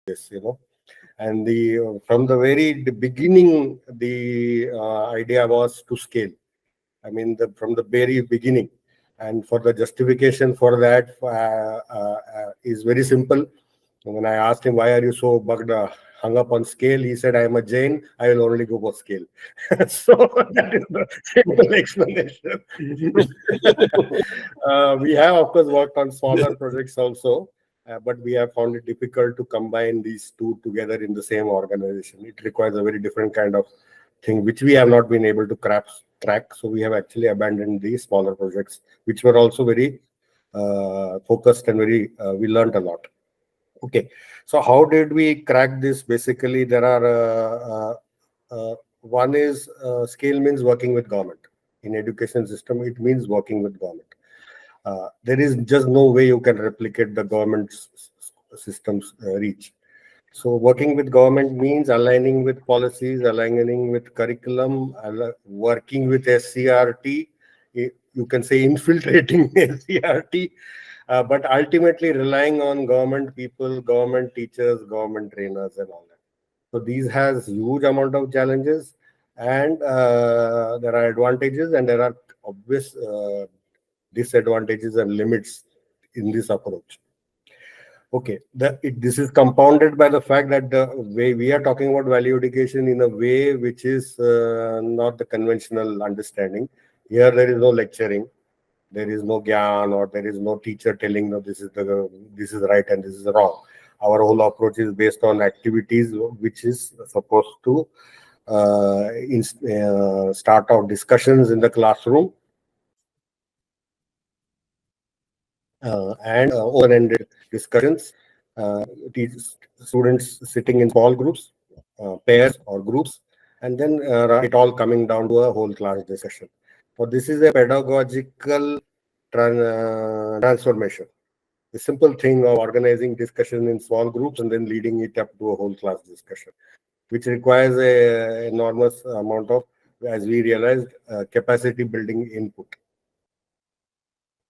this, and the from the very beginning, the idea was to scale. I mean, from the very beginning, and for the justification for that is very simple. When I asked him, why are you so hung up on scale, he said, I am a Jain, I will only go for scale. So that is the simple explanation. We have, of course, worked on smaller projects also, but we have found it difficult to combine these two together in the same organization. It requires a very different kind of thing, which we have not been able to crack. So we have actually abandoned these smaller projects, which were also very focused and we learned a lot. Okay, so how did we crack this? Basically, there are one is scale means working with government. In education system, it means working with government. There is just no way you can replicate the government's system's reach. So working with government means aligning with policies, aligning with curriculum, working with SCRT. You can say infiltrating SCRT, but ultimately relying on government people, government teachers, government trainers, and all that. So these has huge amount of challenges, and there are advantages and there are obvious disadvantages and limits in this approach. Okay, this is compounded by the fact that the way we are talking about value education in a way which is not the conventional understanding. Here, there is no lecturing, there is no gyan, or there is no teacher telling, no, this is right and this is wrong. Our whole approach is based on activities which is supposed to start off discussions in the classroom and open-ended discussions. Students sitting in small groups, pairs or groups, and then it all coming down to a whole class discussion. So this is a pedagogical transformation. The simple thing of organizing discussion in small groups and then leading it up to a whole class discussion, which requires a enormous amount of, as we realized, capacity building input.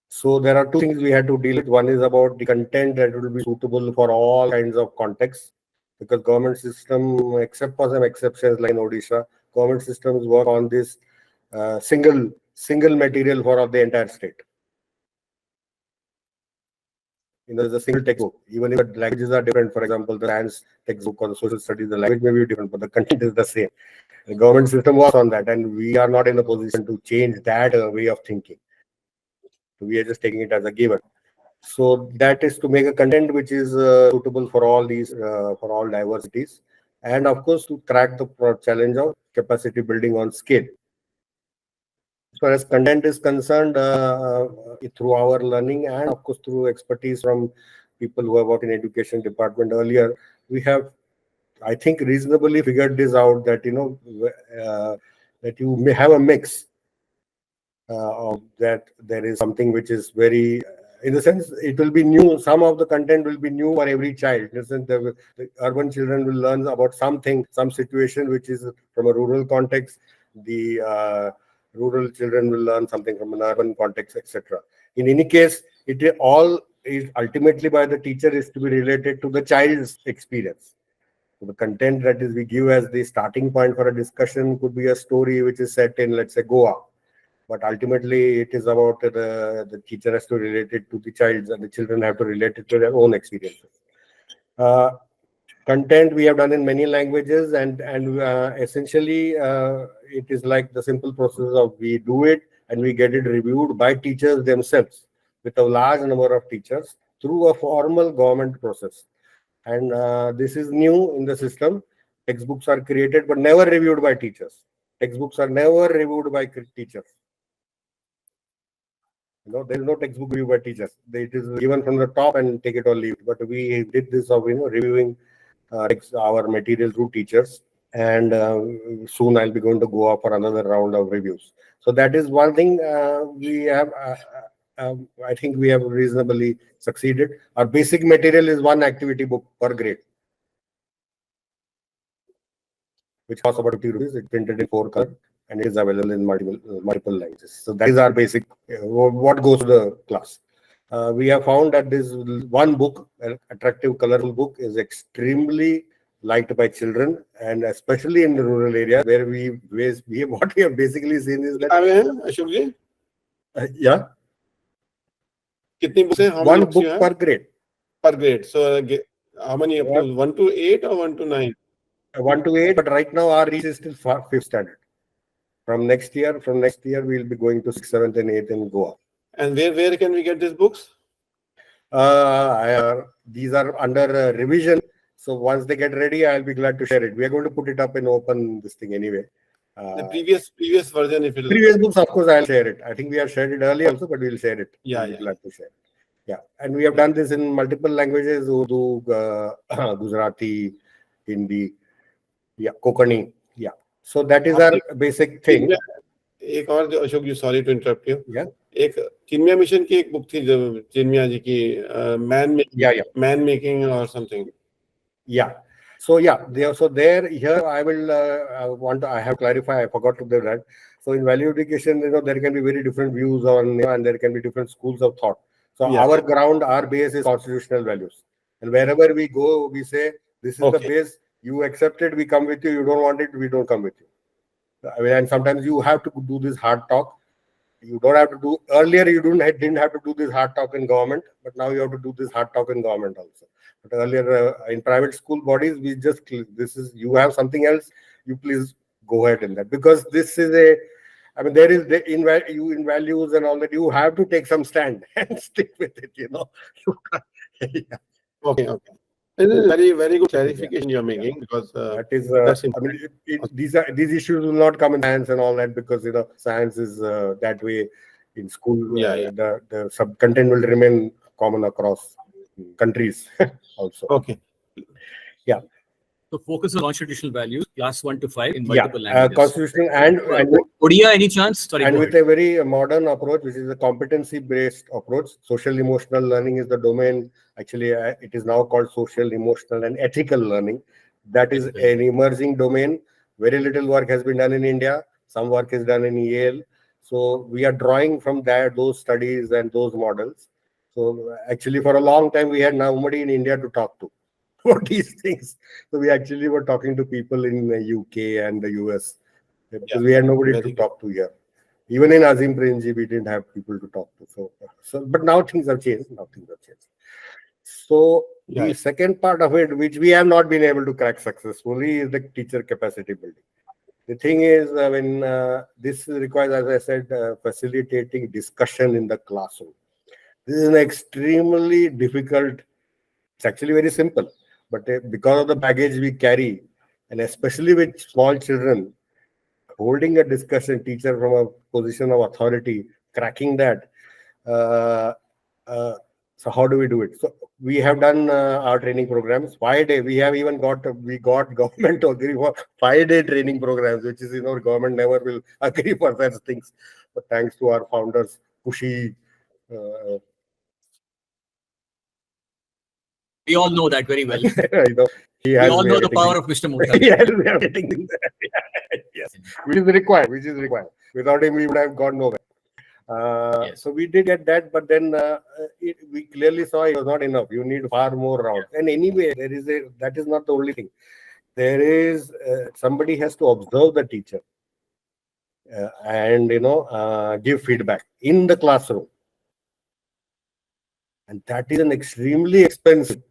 So there are two things we had to deal with. One is about the content that will be suitable for all kinds of contexts, because government system, except for some exceptions like in Odisha, government systems work on this single material for the entire state. There's a single textbook. Even if the languages are different, for example, the science textbook or the social studies, the language may be different, but the content is the same. The government system works on that, and we are not in a position to change that way of thinking. We are just taking it as a given. So that is to make a content which is suitable for all these, for all diversities, and of course to crack the challenge of capacity building on scale. As far as content is concerned, through our learning and of course through expertise from people who have worked in education department earlier, we have, I think, reasonably figured this out, that that you may have a mix of that. There is something which is very, in the sense, it will be new. Some of the content will be new for every child. In the sense, the urban children will learn about something, some situation which is from a rural context. The rural children will learn something from an urban context, etc. In any case, it all is ultimately by the teacher is to be related to the child's experience. So the content that is we give as the starting point for a discussion could be a story which is set in, let's say, Goa. But ultimately, it is about the teacher has to relate it to the child, and the children have to relate it to their own experiences. Content we have done in many languages, and essentially it is like the simple process of we do it and we get it reviewed by teachers themselves, with a large number of teachers through a formal government process. And this is new in the system. Textbooks are created but never reviewed by teachers. Textbooks are never reviewed by teachers. There is no textbook review by teachers. It is given from the top and take it or leave it. But we did this of reviewing our material through teachers, and soon I'll be going to go up for another round of reviews. So that is one thing we have. I think we have reasonably succeeded. Our basic material is one activity book per grade, which costs about 50 rupees. It's printed in 4 colors and it is available in multiple languages. So that is our basic what goes to the class. We have found that this one book, an attractive, colorful book, is extremely liked by children, and especially in the rural areas where what we have basically seen is that किताबें हैं अशोक जी? yeah, कितनी books हैं? How many one books you book have? per grade. Per grade. So how many up Yeah, to 1 to 8 or 1 to 9? 1 to 8, but right now our reach is still fifth standard. From next year, we'll be going to sixth, seventh, and eighth in Goa. And where can we get these books? These are under revision. So once they get ready, I'll be glad to share it. We are going to put it up in open this thing anyway. The previous version, if it is Previous books, of course, I'll share it. I think we have shared it earlier also, but we'll share it. Yeah, We'll be yeah. glad to share. Yeah, and we have done this in multiple languages: Urdu, Gujarati, Hindi, yeah, Konkani. Yeah. So that is our basic thing. एक और Ashok ji, sorry to interrupt you, Yeah. एक Chinmaya mission की एक book थी जो चिन्मया जी की man making और something. Yeah. So yeah, here I will I have clarify. I forgot to do that. So in value education, there can be very different views on, and there can be different schools of thought. So our base is constitutional values, and wherever we go, we say this is the base. You accept it, we come with you. You don't want it, we don't come with you. I mean, and sometimes you have to do this hard talk. You don't have to do earlier. You didn't have to do this hard talk in government, but now you have to do this hard talk in government also. But earlier in private school bodies, you have something else. You please go ahead in that, because this is I mean, there is in values and all that. You have to take some stand and stick with it. Yeah. Okay. This is very good clarification you are making, because that is. that's I mean, these issues will not come in science and all that, because science is that way in school. The sub content will remain common across countries also. Okay. Yeah. So focus on constitutional values, class 1 to 5 in multiple languages. Constitutional and Odia, any chance? Sorry, and with a very modern approach, which is a competency-based approach. Social emotional learning is the domain. Actually, it is now called social, emotional, and ethical learning. That is an emerging domain. Very little work has been done in India. Some work is done in Yale. So we are drawing from those studies and those models. So actually, for a long time, we had nobody in India to talk to for these things. So we actually were talking to people in the UK and the US, because we had nobody to talk to here. Even in Azim Premji, we didn't have people to talk to. But now things have changed. So the second part of it, which we have not been able to crack successfully, is the teacher capacity building. The thing is, when this requires, as I said, facilitating discussion in the classroom. This is an extremely difficult. It's actually very simple, but because of the baggage we carry, and especially with small children, holding a discussion, teacher from a position of authority, cracking that. So how do we do it? So we have done our training programs 5-day. We got government to agree for 5-day training programs, which is, government never will agree for such things. But thanks to our founders, Kushi. We all know that very well. We all know the power of Mr. Mutha. Yes, we are getting yes, which is required. Without him, we would have gone nowhere. So we did get that, but then we clearly saw it was not enough. You need far more rounds. And anyway, that is not the only thing. There is somebody has to observe the teacher and give feedback in the classroom, and that is an extremely expensive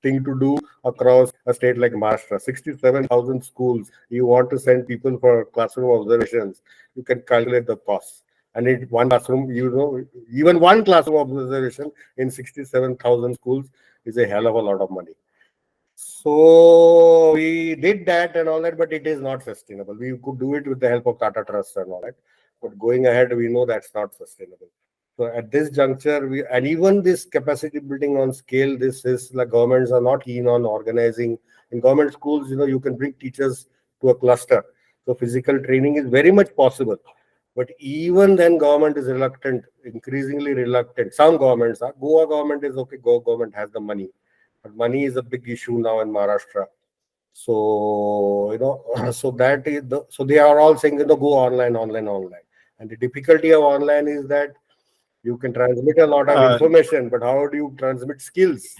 thing to do across a state like Maharashtra. 67,000 schools. You want to send people for classroom observations. You can calculate the cost. And one classroom, even one classroom observation in 67,000 schools is a hell of a lot of money. So we did that and all that, but it is not sustainable. We could do it with the help of Tata Trust and all that. But going ahead, we know that's not sustainable. So at this juncture, and even this capacity building on scale, this is like governments are not keen on organizing. In government schools, you can bring teachers to a cluster. So physical training is very much possible. But even then, government is reluctant, increasingly reluctant. Some governments are. Goa government is okay. Goa government has the money. But money is a big issue now in Maharashtra. So, so so they are all saying, go online. And the difficulty of online is that You can transmit a lot of information, but how do you transmit skills?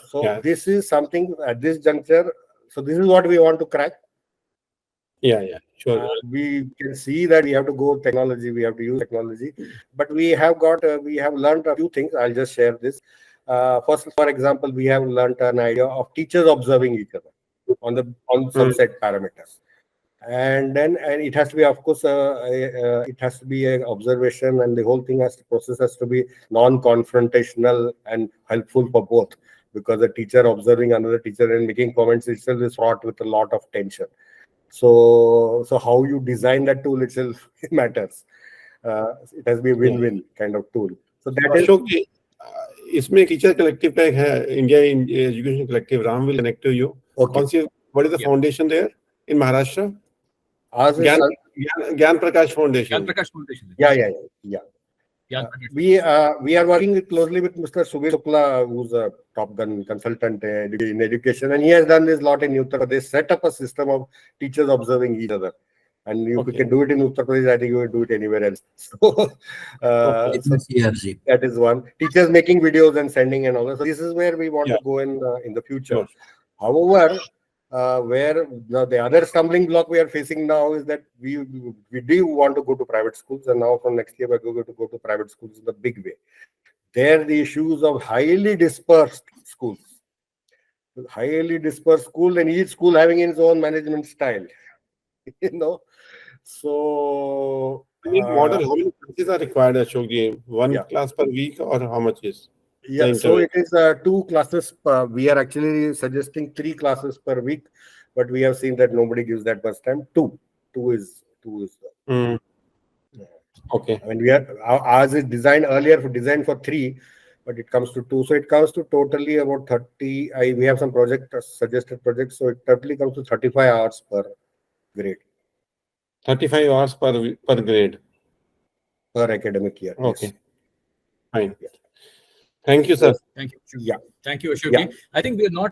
So Yeah. this is something at this juncture. So this is what we want to crack. Yeah, sure. We can see that we have to go technology, we have to use technology, but we have learned a few things. I'll just share this. First, for example, we have learned an idea of teachers observing each other on some set parameters. And it has to be, of course, it has to be an observation, and the whole thing process has to be non-confrontational and helpful for both, because a teacher observing another teacher and making comments itself is fraught with a lot of tension. So how you design that tool itself matters. It has to be a win-win kind of tool. So that is. Ashok ji, इसमें teacher collective का एक है, India education collective. Ram will connect to you. Okay. What is the foundation there in Maharashtra? Gyan Prakash Foundation. Gyan Prakash Foundation. Yeah. We are working closely with Mr. Subir Shukla, who's a top gun consultant in education, and he has done this lot in Uttar Pradesh. Set up a system of teachers observing each other, and if we can do it in Uttar Pradesh, I think we will do it anywhere else. So, that is one. Teachers making videos and sending and all that. So this is where we want to go in the future. Sure. However, where the other stumbling block we are facing now is that we do want to go to private schools, and now from next year we're going to go to private schools in a big way. There, the issues of highly dispersed schools, and each school having its own management style. So model, how many classes are required, Ashok ji? One class per week, or how much is? Yeah, so it is 2 classes. We are actually suggesting 3 classes per week, but we have seen that nobody gives that much time. Two is. Okay. I mean, ours is designed for 3, but it comes to 2. So it comes to totally about 30. We have some suggested projects, so it totally comes to 35 hours per grade. 35 hours per grade. Per academic year. Okay. Yes. Fine. Thank you, sir. Thank you. Yeah. Thank you, Ashok. I think we have done